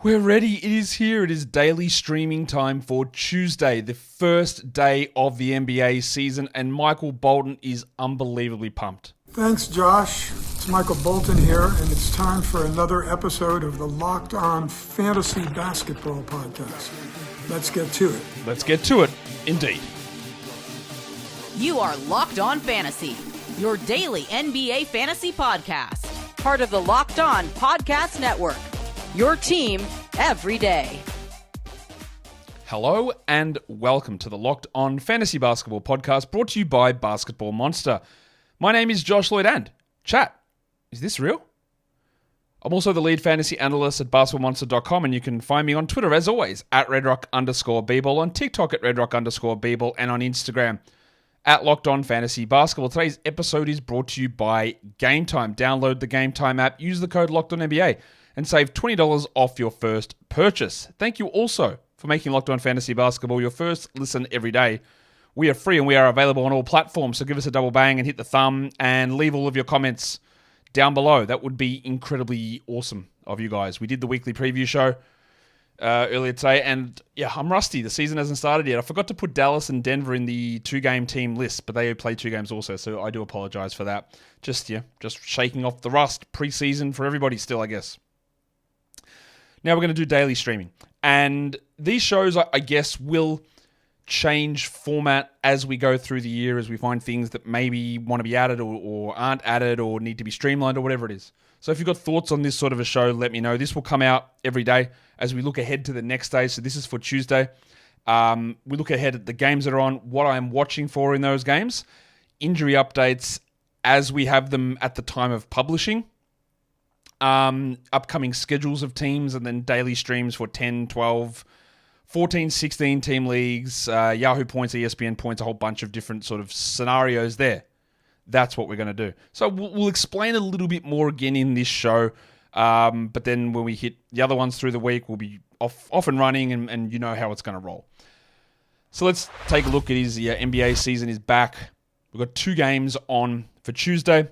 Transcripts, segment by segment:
We're ready. It is here. It is daily streaming time for Tuesday, the first day of the NBA season, and Michael Bolton is unbelievably pumped. Thanks, Josh. It's Michael Bolton here, and it's time for another episode of the Locked On Fantasy Basketball Podcast. Let's get to it. Let's get to it, indeed. You are Locked On Fantasy, your daily NBA fantasy podcast. Part of the Locked On Podcast Network. Your team every day. Hello and welcome to the Locked On Fantasy Basketball Podcast, brought to you by Basketball Monster. My name is Josh Lloyd, and chat, is this real? I'm also the lead fantasy analyst at basketballmonster.com, and you can find me on Twitter, as always, at redrock_bball, on TikTok at redrock_bball, and on Instagram at Locked On Fantasy Basketball. Today's episode is brought to you by Game Time. Download the Game Time app, use the code LOCKEDONNBA, and save $20 off your first purchase. Thank you also for making Locked On Fantasy Basketball your first listen every day. We are free and we are available on all platforms, so give us a double bang and hit the thumb and leave all of your comments down below. That would be incredibly awesome of you guys. We did the weekly preview show earlier today, and yeah, I'm rusty. The season hasn't started yet. I forgot to put Dallas and Denver in the two-game team list, but they play two games also, so I do apologize for that. Just shaking off the rust. Preseason for everybody still, I guess. Now we're going to do daily streaming. And these shows, I guess, will change format as we go through the year, as we find things that maybe want to be added or aren't added or need to be streamlined or whatever it is. So if you've got thoughts on this sort of a show, let me know. This will come out every day as we look ahead to the next day. So this is for Tuesday. We look ahead at the games that are on, what I'm watching for in those games, injury updates as we have them at the time of publishing, upcoming schedules of teams, and then daily streams for 10, 12, 14, 16 team leagues, Yahoo points, ESPN points, a whole bunch of different sort of scenarios there. That's what we're going to do. So we'll explain a little bit more again in this show, but then when we hit the other ones through the week, we'll be off and running, and you know how it's going to roll. So let's take a look at his NBA season is back. We've got two games on for Tuesday.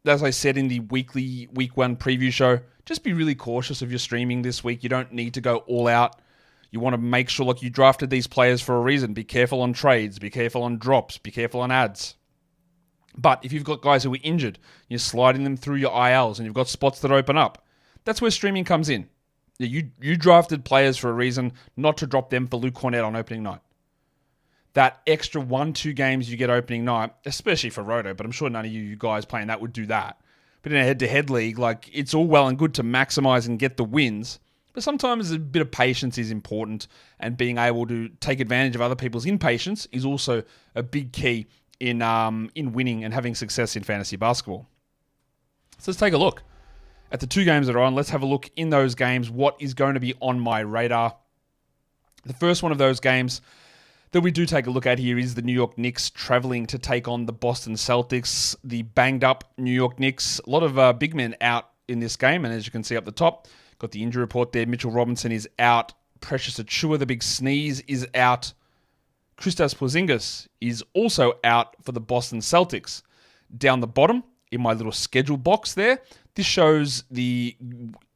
As I said in the weekly Week 1 preview show, just be really cautious of your streaming this week. You don't need to go all out. You want to make sure you drafted these players for a reason. Be careful on trades. Be careful on drops. Be careful on ads. But if you've got guys who are injured, you're sliding them through your ILs and you've got spots that open up, that's where streaming comes in. You drafted players for a reason, not to drop them for Luke Cornett on opening night. That extra 1-2 games you get opening night, especially for Roto, but I'm sure none of you guys playing that would do that. But in a head-to-head league, it's all well and good to maximize and get the wins, but sometimes a bit of patience is important, and being able to take advantage of other people's impatience is also a big key in winning and having success in fantasy basketball. So let's take a look at the two games that are on. Let's have a look in those games, what is going to be on my radar. The first one of those games that we do take a look at here is the New York Knicks traveling to take on the Boston Celtics, the banged-up New York Knicks. A lot of big men out in this game, and as you can see up the top, got the injury report there. Mitchell Robinson is out. Precious Achiuwa, the big sneeze, is out. Kristaps Porzingis is also out for the Boston Celtics. Down the bottom, in my little schedule box there, this shows the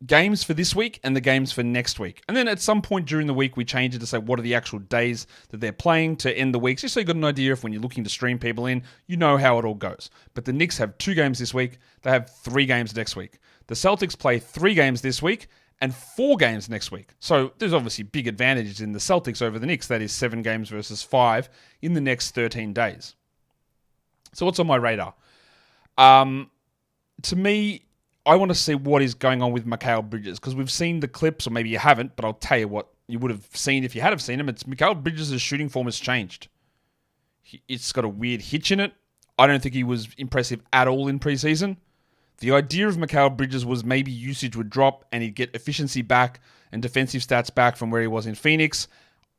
games for this week and the games for next week. And then at some point during the week, we change it to say what are the actual days that they're playing to end the week, just so you've got an idea if when you're looking to stream people in, you know how it all goes. But the Knicks have 2 games this week. They have 3 games next week. The Celtics play 3 games this week and 4 games next week. So there's obviously big advantages in the Celtics over the Knicks. That is 7 games versus 5 in the next 13 days. So what's on my radar? To me, I want to see what is going on with Mikal Bridges, because we've seen the clips, or maybe you haven't, but I'll tell you what you would have seen if you had have seen him. It's Mikal Bridges' shooting form has changed. It's got a weird hitch in it. I don't think he was impressive at all in preseason. The idea of Mikal Bridges was maybe usage would drop and he'd get efficiency back and defensive stats back from where he was in Phoenix.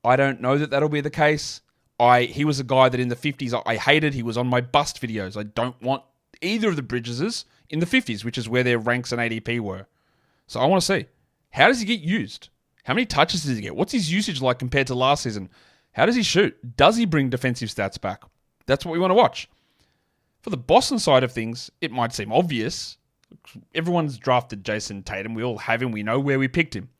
I don't know that that'll be the case. He was a guy that in the 50s I hated. He was on my bust videos. I don't want either of the Bridgeses in the 50s, which is where their ranks and ADP were. So I want to see, how does he get used? How many touches does he get? What's his usage like compared to last season? How does he shoot? Does he bring defensive stats back? That's what we want to watch. For the Boston side of things, it might seem obvious. Everyone's drafted Jayson Tatum. We all have him. We know where we picked him.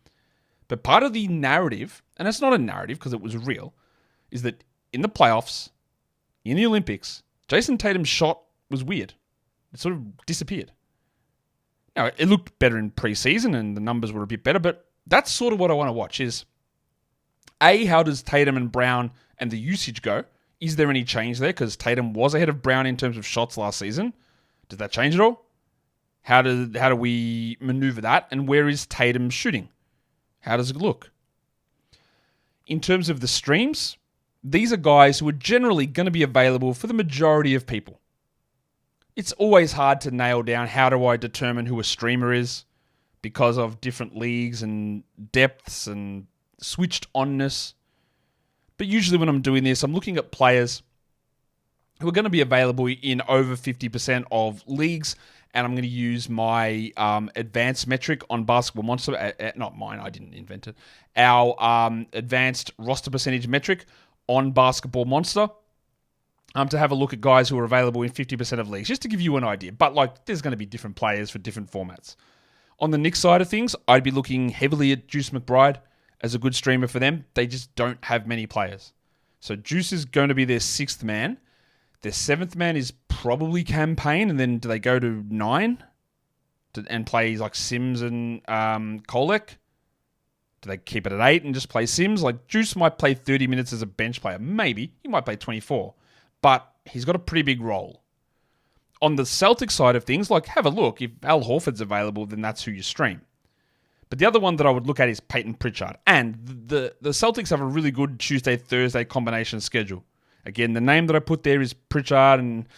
But part of the narrative, and it's not a narrative because it was real, is that in the playoffs, in the Olympics, Jayson Tatum's shot was weird. It sort of disappeared. Now, it looked better in preseason and the numbers were a bit better, but that's sort of what I want to watch is, A, how does Tatum and Brown and the usage go? Is there any change there? Because Tatum was ahead of Brown in terms of shots last season. Did that change at all? How do we maneuver that? And where is Tatum shooting? How does it look? In terms of the streams, these are guys who are generally going to be available for the majority of people. It's always hard to nail down how do I determine who a streamer is because of different leagues and depths and switched onness. But usually when I'm doing this, I'm looking at players who are going to be available in over 50% of leagues, and I'm going to use my advanced metric on Basketball Monster. Not mine, I didn't invent it. Our advanced roster percentage metric on Basketball Monster to have a look at guys who are available in 50% of leagues, just to give you an idea. But there's going to be different players for different formats. On the Knicks side of things, I'd be looking heavily at Deuce McBride as a good streamer for them. They just don't have many players. So Deuce is going to be their sixth man. Their seventh man is probably Campaign, and then do they go to 9 and play like Sims and Kolek? Do they keep it at 8 and just play Sims? Deuce might play 30 minutes as a bench player. Maybe. He might play 24. But he's got a pretty big role. On the Celtics side of things, have a look. If Al Horford's available, then that's who you stream. But the other one that I would look at is Peyton Pritchard. And the Celtics have a really good Tuesday-Thursday combination schedule. Again, the name that I put there is Pritchard, and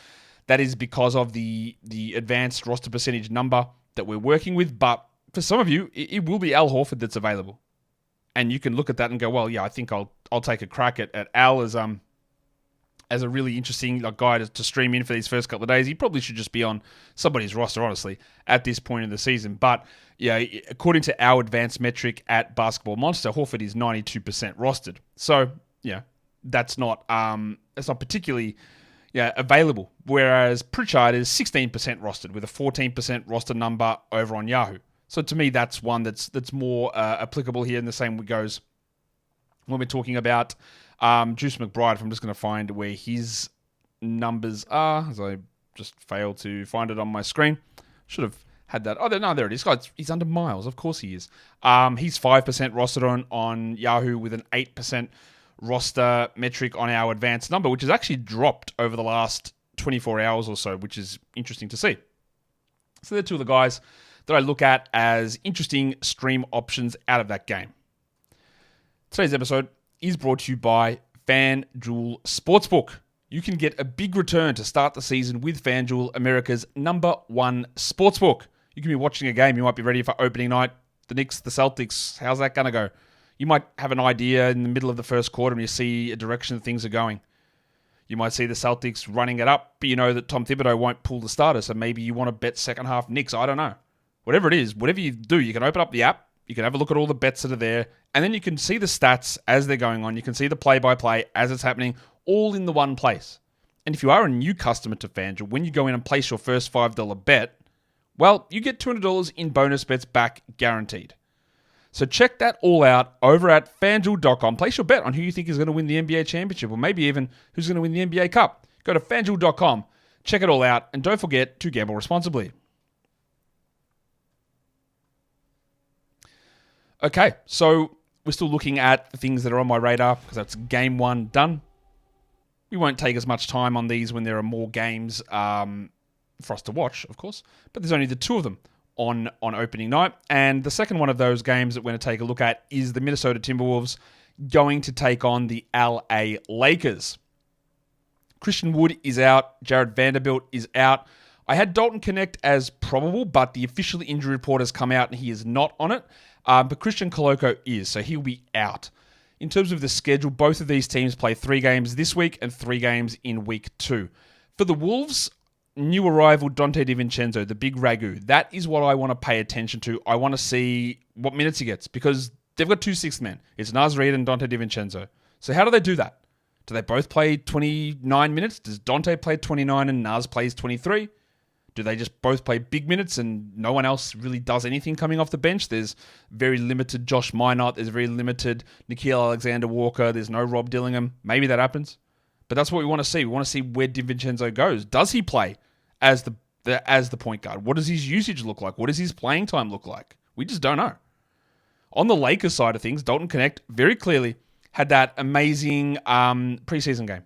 that is because of the advanced roster percentage number that we're working with. But for some of you, it will be Al Horford that's available. And you can look at that and go, well, yeah, I think I'll take a crack at Al as a really interesting guy to stream in for these first couple of days. He probably should just be on somebody's roster, honestly, at this point in the season. But yeah, according to our advanced metric at Basketball Monster, Horford is 92% rostered. So yeah, that's not particularly available. Whereas Pritchard is 16% rostered with a 14% roster number over on Yahoo. So to me, that's one that's more applicable here. And the same goes when we're talking about Deuce McBride. If I'm just going to find where his numbers are, as I just failed to find it on my screen. Should have had that. Oh, no, there it is. He's under Miles. Of course he is. He's 5% rostered on Yahoo with an 8% roster metric on our advanced number, which has actually dropped over the last 24 hours or so, which is interesting to see. So they're two of the guys that I look at as interesting stream options out of that game. Today's episode is brought to you by FanDuel Sportsbook. You can get a big return to start the season with FanDuel, America's #1 sportsbook. You can be watching a game. You might be ready for opening night. The Knicks, the Celtics. How's that going to go? You might have an idea in the middle of the first quarter and you see a direction that things are going. You might see the Celtics running it up, but you know that Tom Thibodeau won't pull the starter, so maybe you want to bet second half Knicks. I don't know. Whatever it is, whatever you do, you can open up the app, you can have a look at all the bets that are there, and then you can see the stats as they're going on. You can see the play-by-play as it's happening, all in the one place. And if you are a new customer to FanDuel, when you go in and place your first $5 bet, well, you get $200 in bonus bets back guaranteed. So check that all out over at FanDuel.com. Place your bet on who you think is going to win the NBA championship, or maybe even who's going to win the NBA Cup. Go to FanDuel.com, check it all out, and don't forget to gamble responsibly. Okay, so we're still looking at the things that are on my radar because that's game one done. We won't take as much time on these when there are more games for us to watch, of course, but there's only the two of them on opening night. And the second one of those games that we're going to take a look at is the Minnesota Timberwolves going to take on the LA Lakers. Christian Wood is out. Jared Vanderbilt is out. I had Dalton Connect as probable, but the official injury report has come out and he is not on it. But Christian Koloko is, so he'll be out. In terms of the schedule, both of these teams play 3 games this week and 3 games in week 2. For the Wolves, new arrival Dante DiVincenzo, the big ragu. That is what I want to pay attention to. I want to see what minutes he gets because they've got 2 sixth men. It's Naz Reid and Dante DiVincenzo. So how do they do that? Do they both play 29 minutes? Does Dante play 29 and Naz plays 23? Do they just both play big minutes and no one else really does anything coming off the bench? There's very limited Josh Minott. There's very limited Nickeil Alexander-Walker. There's no Rob Dillingham. Maybe that happens. But that's what we want to see. We want to see where DiVincenzo goes. Does he play as the point guard? What does his usage look like? What does his playing time look like? We just don't know. On the Lakers side of things, Dalton Knecht very clearly had that amazing preseason game.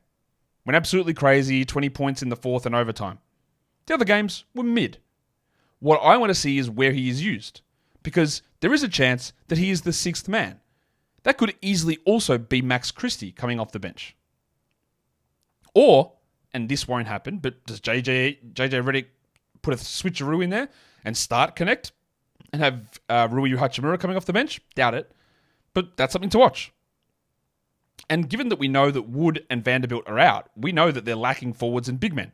Went absolutely crazy, 20 points in the fourth and overtime. The other games were mid. What I want to see is where he is used, because there is a chance that he is the sixth man. That could easily also be Max Christie coming off the bench. Or, and this won't happen, but does JJ Redick put a switcheroo in there and start Knecht and have Rui Hachimura coming off the bench? Doubt it. But that's something to watch. And given that we know that Wood and Vanderbilt are out, we know that they're lacking forwards and big men.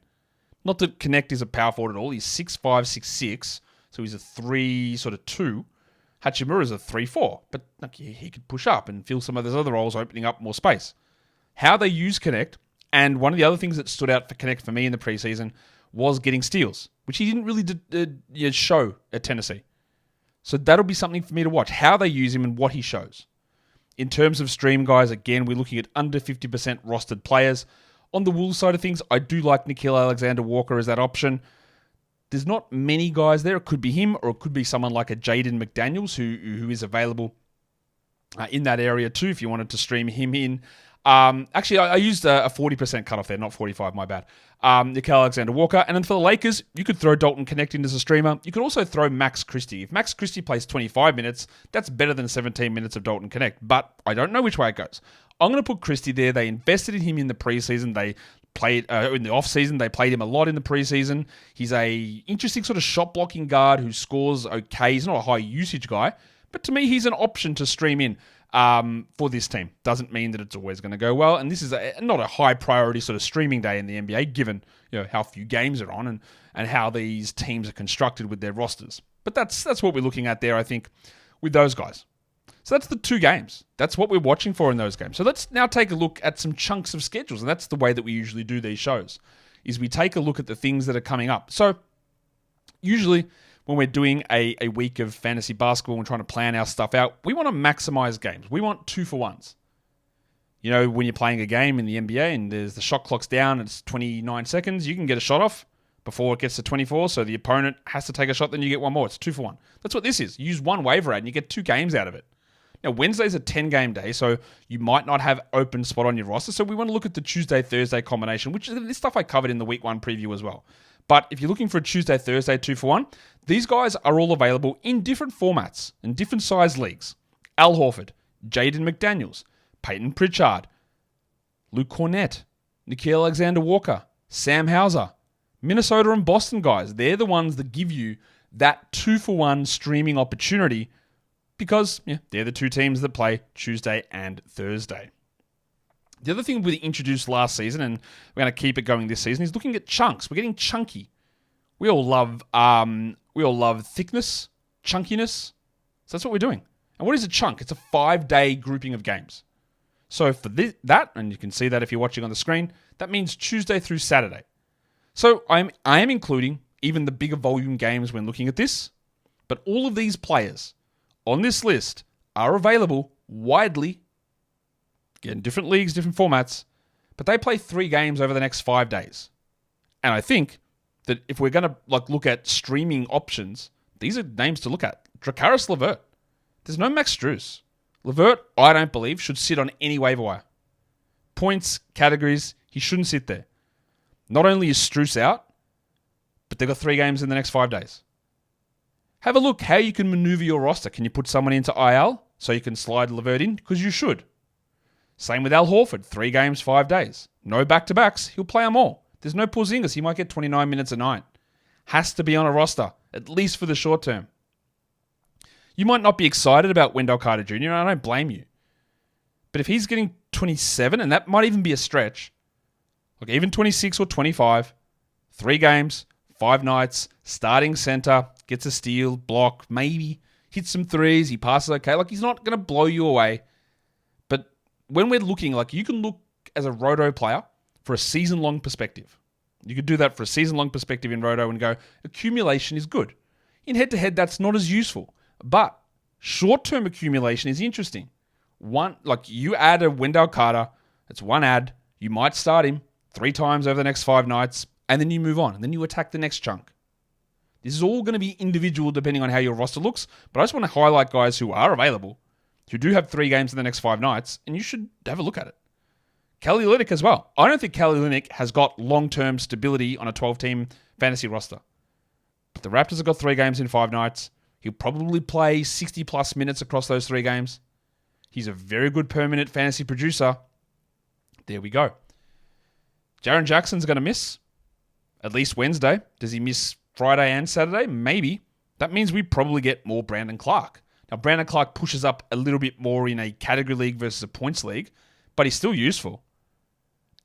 Not that Knecht is a power forward at all. He's 6'5", 6'6", so he's a 3-2. Hachimura is a 3-4, but he could push up and fill some of those other roles, opening up more space. How they use Knecht, and one of the other things that stood out for Knecht for me in the preseason was getting steals, which he didn't really show at Tennessee. So that'll be something for me to watch, how they use him and what he shows. In terms of stream guys, again, we're looking at under 50% rostered players. On the Wolves side of things, I do like Nickeil Alexander-Walker as that option. There's not many guys there. It could be him, or it could be someone like a Jaden McDaniels who is available in that area too, if you wanted to stream him in. Actually, I used a 40% cutoff there, not 45, my bad. Nickeil Alexander-Walker. And then for the Lakers, you could throw Dalton Knecht in as a streamer. You could also throw Max Christie. If Max Christie plays 25 minutes, that's better than 17 minutes of Dalton Knecht. But I don't know which way it goes. I'm going to put Christie there. They invested in him in the preseason. They played in the offseason. They played him a lot in the preseason. He's a interesting sort of shot blocking guard who scores okay. He's not a high usage guy, but to me, he's an option to stream in for this team. Doesn't mean that it's always going to go well. And this is not a high priority sort of streaming day in the NBA, given how few games are on and how these teams are constructed with their rosters. But that's what we're looking at there, I think, with those guys. So that's the two games. That's what we're watching for in those games. So let's now take a look at some chunks of schedules. And that's the way that we usually do these shows, is we take a look at the things that are coming up. So usually when we're doing a week of fantasy basketball and trying to plan our stuff out, we want to maximize games. We want 2-for-1s. When you're playing a game in the NBA and there's the shot clock's down, it's 29 seconds, you can get a shot off before it gets to 24. So the opponent has to take a shot, then you get one more. It's 2-for-1. That's what this is. You use one waiver ad and you get 2 games out of it. Now, Wednesday's a 10-game day, so you might not have open spot on your roster. So we want to look at the Tuesday-Thursday combination, which is this stuff I covered in the Week 1 preview as well. But if you're looking for a Tuesday-Thursday 2-for-1, these guys are all available in different formats and different size leagues. Al Horford, Jaden McDaniels, Peyton Pritchard, Luke Cornett, Nickeil Alexander-Walker, Sam Hauser, Minnesota and Boston guys. They're the ones that give you that 2-for-1 streaming opportunity, because they're the two teams that play Tuesday and Thursday. The other thing we introduced last season, and we're going to keep it going this season, is looking at chunks. We're getting chunky. We all love thickness, chunkiness. So that's what we're doing. And what is a chunk? It's a 5-day grouping of games. So for that, and you can see that if you're watching on the screen, that means Tuesday through Saturday. So I am including even the bigger volume games when looking at this, but all of these players on this list are available widely, in different leagues, different formats, but they play 3 games over the next 5 days. And I think that if we're going to look at streaming options, these are names to look at. Dracaris LeVert. There's no Max Strus. LeVert, I don't believe, should sit on any waiver wire. Points, categories, he shouldn't sit there. Not only is Strus out, but they've got 3 games in the next 5 days. Have a look how you can maneuver your roster. Can you put someone into IL so you can slide LeVert in? Because you should. Same with Al Horford. 3 games, 5 days. No back-to-backs. He'll play them all. There's no Porzingis. He might get 29 minutes a night. Has to be on a roster, at least for the short term. You might not be excited about Wendell Carter Jr., and I don't blame you. But if he's getting 27, and that might even be a stretch, even 26 or 25, 3 games, 5 nights, starting center, gets a steal, block, maybe, hits some threes, he passes okay. He's not going to blow you away. But when we're looking, you can look as a roto player for a season-long perspective. You could do that for a season-long perspective in Roto and go, accumulation is good. In head-to-head, that's not as useful. But short-term accumulation is interesting. You add a Wendell Carter, it's one ad, you might start him 3 times over the next 5 nights, and then you move on, and then you attack the next chunk. This is all going to be individual depending on how your roster looks, but I just want to highlight guys who are available, who do have 3 games in the next 5 nights, and you should have a look at it. Kelly Olynyk as well. I don't think Kelly Olynyk has got long-term stability on a 12-team fantasy roster. But the Raptors have got 3 games in 5 nights. He'll probably play 60-plus minutes across those 3 games. He's a very good per-minute fantasy producer. There we go. Jaren Jackson's going to miss at least Wednesday. Does he miss Friday and Saturday? Maybe. That means we probably get more Brandon Clark. Now, Brandon Clark pushes up a little bit more in a category league versus a points league, but he's still useful.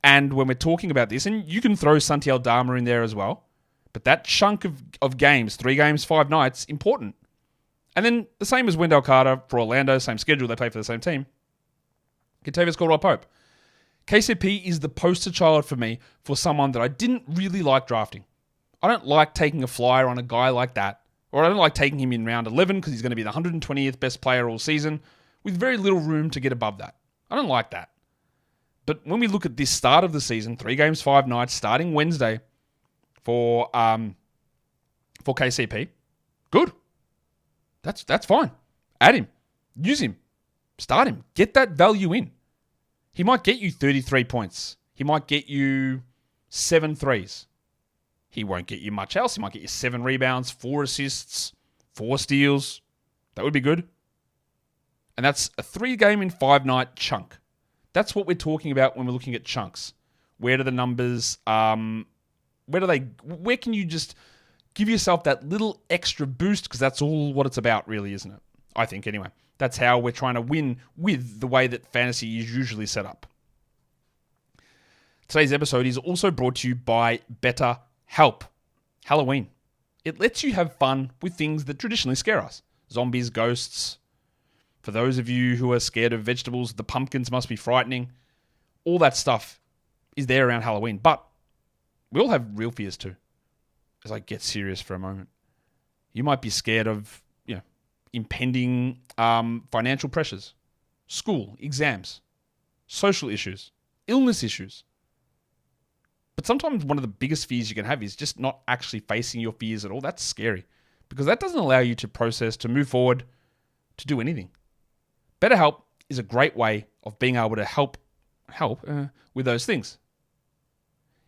And when we're talking about this, and you can throw Santi Aldama in there as well, but that chunk of games, 3 games, 5 nights, important. And then the same as Wendell Carter for Orlando, same schedule, they play for the same team. Kentavious Caldwell-Pope. KCP is the poster child for me for someone that I didn't really like drafting. I don't like taking a flyer on a guy like that, or I don't like taking him in round 11 because he's going to be the 120th best player all season with very little room to get above that. I don't like that. But when we look at this start of the season, 3 games, 5 nights, starting Wednesday for KCP, good. That's fine. Add him. Use him. Start him. Get that value in. He might get you 33 points. He might get you 7 threes. He won't get you much else. He might get you 7 rebounds, 4 assists, 4 steals. That would be good. And that's a 3-game in 5-night chunk. That's what we're talking about when we're looking at chunks. Where do the numbers, where can you just give yourself that little extra boost? Because that's all what it's about, really, isn't it? I think, anyway. That's how we're trying to win with the way that fantasy is usually set up. Today's episode is also brought to you by BetterHelp. Halloween. It lets you have fun with things that traditionally scare us. Zombies, ghosts. For those of you who are scared of vegetables, the pumpkins must be frightening. All that stuff is there around Halloween. But we all have real fears too. As I get serious for a moment. You might be scared of, impending financial pressures, school, exams, social issues, illness issues. But sometimes one of the biggest fears you can have is just not actually facing your fears at all. That's scary because that doesn't allow you to process, to move forward, to do anything. BetterHelp is a great way of being able to help with those things.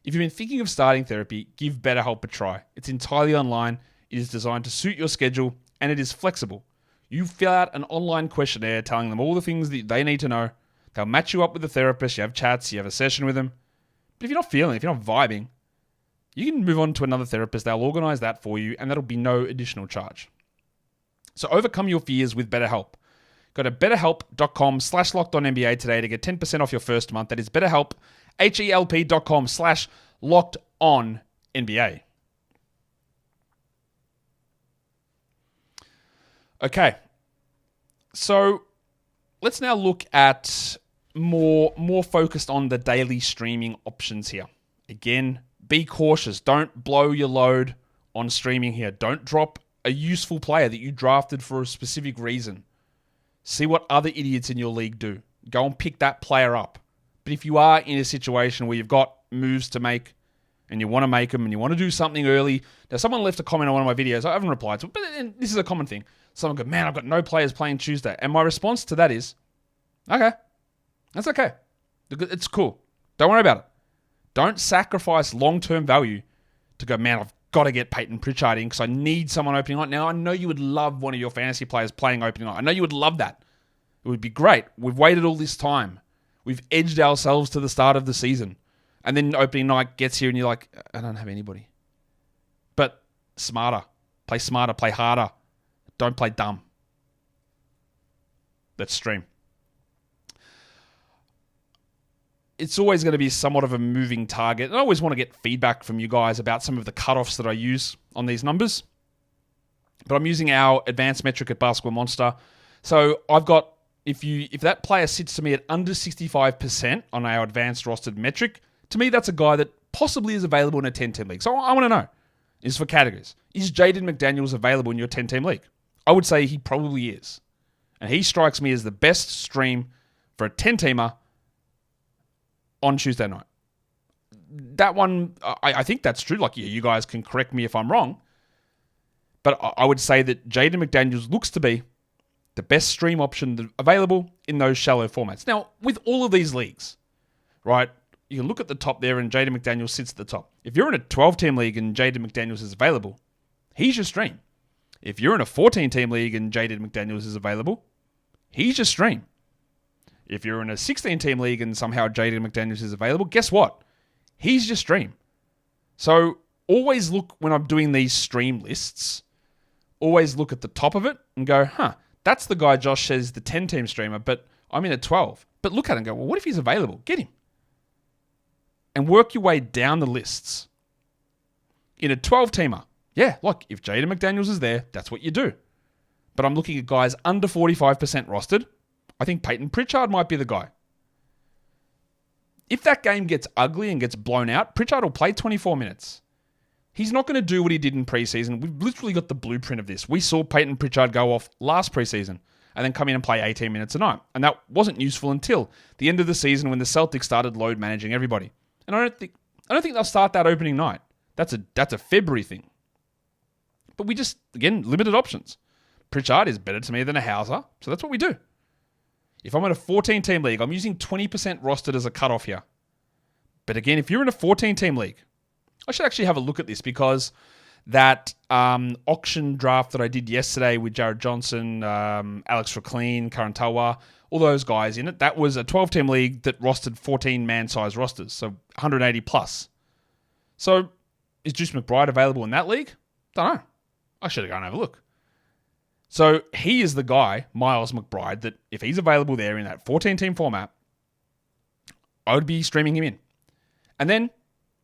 If you've been thinking of starting therapy, give BetterHelp a try. It's entirely online. It is designed to suit your schedule and it is flexible. You fill out an online questionnaire telling them all the things that they need to know. They'll match you up with a therapist. You have chats. You have a session with them. But if you're not feeling, if you're not vibing, you can move on to another therapist. They'll organize that for you, and that'll be no additional charge. So overcome your fears with BetterHelp. Go to betterhelp.com/lockedonnba today to get 10% off your first month. That is BetterHelp, HELP.com/lockedonnba. Okay, so let's now look at more focused on the daily streaming options here. Again, be cautious. Don't blow your load on streaming here. Don't drop a useful player that you drafted for a specific reason. See what other idiots in your league do. Go and pick that player up. But if you are in a situation where you've got moves to make and you want to make them and you want to do something early. Now, someone left a comment on one of my videos. I haven't replied to it, but this is a common thing. Someone goes, man, I've got no players playing Tuesday. And my response to that is, okay, that's okay. It's cool. Don't worry about it. Don't sacrifice long-term value to go, man, I've got to get Peyton Pritchard in because I need someone opening night. Now, I know you would love one of your fantasy players playing opening night. I know you would love that. It would be great. We've waited all this time. We've edged ourselves to the start of the season. And then opening night gets here and you're like, I don't have anybody. But smarter. Play smarter. Play harder. Don't play dumb. Let's stream. It's always going to be somewhat of a moving target. And I always want to get feedback from you guys about some of the cutoffs that I use on these numbers. But I'm using our advanced metric at Basketball Monster. So I've got, if that player sits to me at under 65% on our advanced rostered metric, to me that's a guy that possibly is available in a 10-team league. So I want to know, is for categories. Is Jaden McDaniels available in your 10-team league? I would say he probably is. And he strikes me as the best stream for a 10-teamer on Tuesday night. That one, I think that's true. Like, yeah, you guys can correct me if I'm wrong. But I would say that Jaden McDaniels looks to be the best stream option available in those shallow formats. Now, with all of these leagues, right, you can look at the top there and Jaden McDaniels sits at the top. If you're in a 12-team league and Jaden McDaniels is available, he's your stream. If you're in a 14-team league and Jaden McDaniels is available, he's your stream. If you're in a 16-team league and somehow Jaden McDaniels is available, guess what? He's your stream. So always look, when I'm doing these stream lists, always look at the top of it and go, that's the guy Josh says the 10-team streamer, but I'm in a 12. But look at it and go, well, what if he's available? Get him. And work your way down the lists. In a 12-teamer, yeah, look, if Jaden McDaniels is there, that's what you do. But I'm looking at guys under 45% rostered. I think Peyton Pritchard might be the guy. If that game gets ugly and gets blown out, Pritchard will play 24 minutes. He's not going to do what he did in preseason. We've literally got the blueprint of this. We saw Peyton Pritchard go off last preseason and then come in and play 18 minutes a night. And that wasn't useful until the end of the season when the Celtics started Lloyd managing everybody. And I don't think they'll start that opening night. That's a February thing. But we just, again, limited options. Pritchard is better to me than a Hauser, so that's what we do. If I'm in a 14-team league, I'm using 20% rostered as a cutoff here. But again, if you're in a 14-team league, I should actually have a look at this because that auction draft that I did yesterday with Jared Johnson, Alex Raclean, Karantawa, all those guys in it, that was a 12-team league that rostered 14 man-size rosters, so 180 plus. So is Deuce McBride available in that league? Don't know. I should have gone and have a look. So he is the guy, Miles McBride, that if he's available there in that 14-team format, I would be streaming him in. And then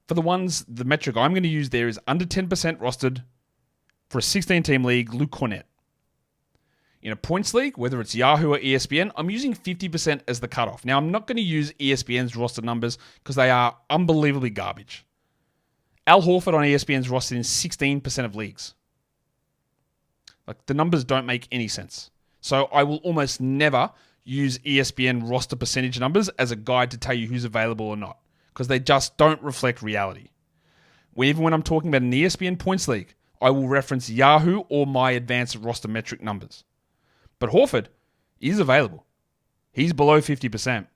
for the ones, the metric I'm going to use there is under 10% rostered for a 16-team league, Luke Cornett. In a points league, whether it's Yahoo or ESPN, I'm using 50% as the cutoff. Now, I'm not going to use ESPN's roster numbers because they are unbelievably garbage. Al Horford on ESPN's rostered in 16% of leagues. Like, the numbers don't make any sense. So I will almost never use ESPN roster percentage numbers as a guide to tell you who's available or not, because they just don't reflect reality. Even when I'm talking about an ESPN points league, I will reference Yahoo or my advanced roster metric numbers. But Horford is available. He's below 50%.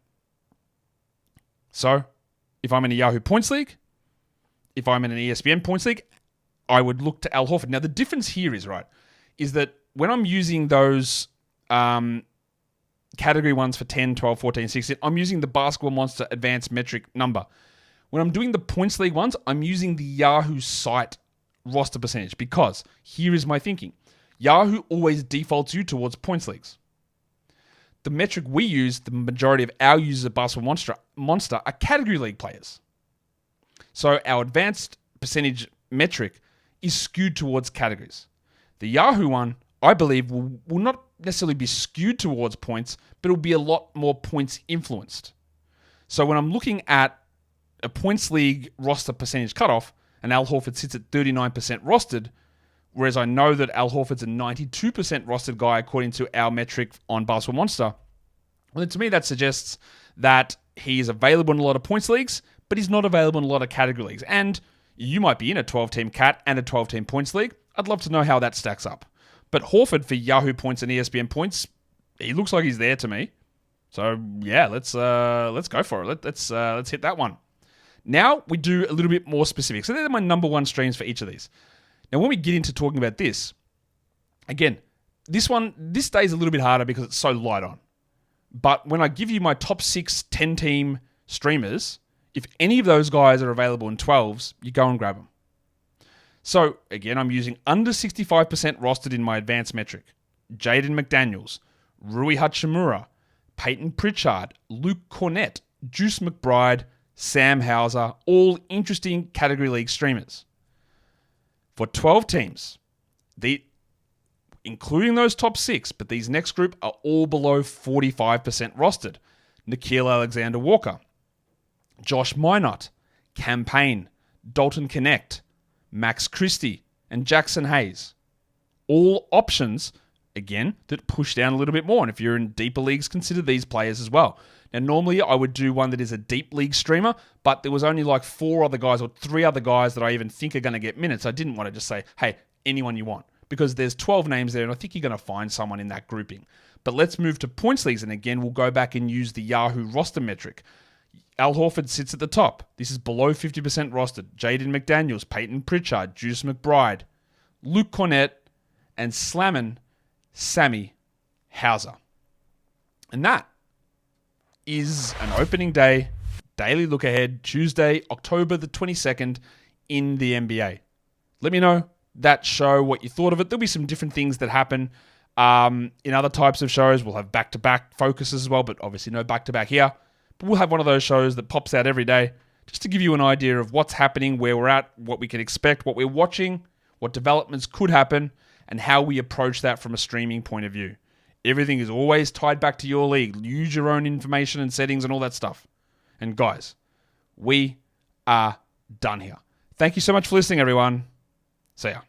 So if I'm in a Yahoo points league, if I'm in an ESPN points league, I would look to Al Horford. Now, the difference here is that when I'm using those category ones for 10, 12, 14, 16, I'm using the Basketball Monster advanced metric number. When I'm doing the points league ones, I'm using the Yahoo site roster percentage because here is my thinking. Yahoo always defaults you towards points leagues. The metric we use, the majority of our users at Basketball Monster are category league players. So our advanced percentage metric is skewed towards categories. The Yahoo one, I believe, will not necessarily be skewed towards points, but it'll be a lot more points influenced. So when I'm looking at a points league roster percentage cutoff, and Al Horford sits at 39% rostered, whereas I know that Al Horford's a 92% rostered guy according to our metric on Basketball Monster, well, to me that suggests that he is available in a lot of points leagues, but he's not available in a lot of category leagues. And you might be in a 12-team cat and a 12-team points league. I'd love to know how that stacks up. But Horford for Yahoo points and ESPN points, he looks like he's there to me. So yeah, let's go for it. Let's hit that one. Now we do a little bit more specific. So they're my number one streams for each of these. Now when we get into talking about this, again, this day is a little bit harder because it's so light on. But when I give you my top 6 10-team streamers, if any of those guys are available in 12s, you go and grab them. So, again, I'm using under 65% rostered in my advanced metric. Jaden McDaniels, Rui Hachimura, Peyton Pritchard, Luke Cornett, Deuce McBride, Sam Hauser, all interesting category league streamers. For 12 teams, including those top 6, but these next group are all below 45% rostered. Nickeil Alexander-Walker, Josh Minott, Campaign, Dalton Connect, Max Christie, and Jackson Hayes. All options, again, that push down a little bit more. And if you're in deeper leagues, consider these players as well. Now, normally I would do one that is a deep league streamer, but there was only like 4 other guys or 3 other guys that I even think are going to get minutes. I didn't want to just say, hey, anyone you want, because there's 12 names there, and I think you're going to find someone in that grouping. But let's move to points leagues, and again, we'll go back and use the Yahoo roster metric. Al Horford sits at the top. This is below 50% rostered. Jaden McDaniels, Peyton Pritchard, Deuce McBride, Luke Cornett, and Slammin' Sammy Hauser. And that is an opening day, daily look ahead, Tuesday, October the 22nd in the NBA. Let me know that show, what you thought of it. There'll be some different things that happen in other types of shows. We'll have back-to-back focuses as well, but obviously no back-to-back here. But we'll have one of those shows that pops out every day just to give you an idea of what's happening, where we're at, what we can expect, what we're watching, what developments could happen, and how we approach that from a streaming point of view. Everything is always tied back to your league. Use your own information and settings and all that stuff. And guys, we are done here. Thank you so much for listening, everyone. See ya.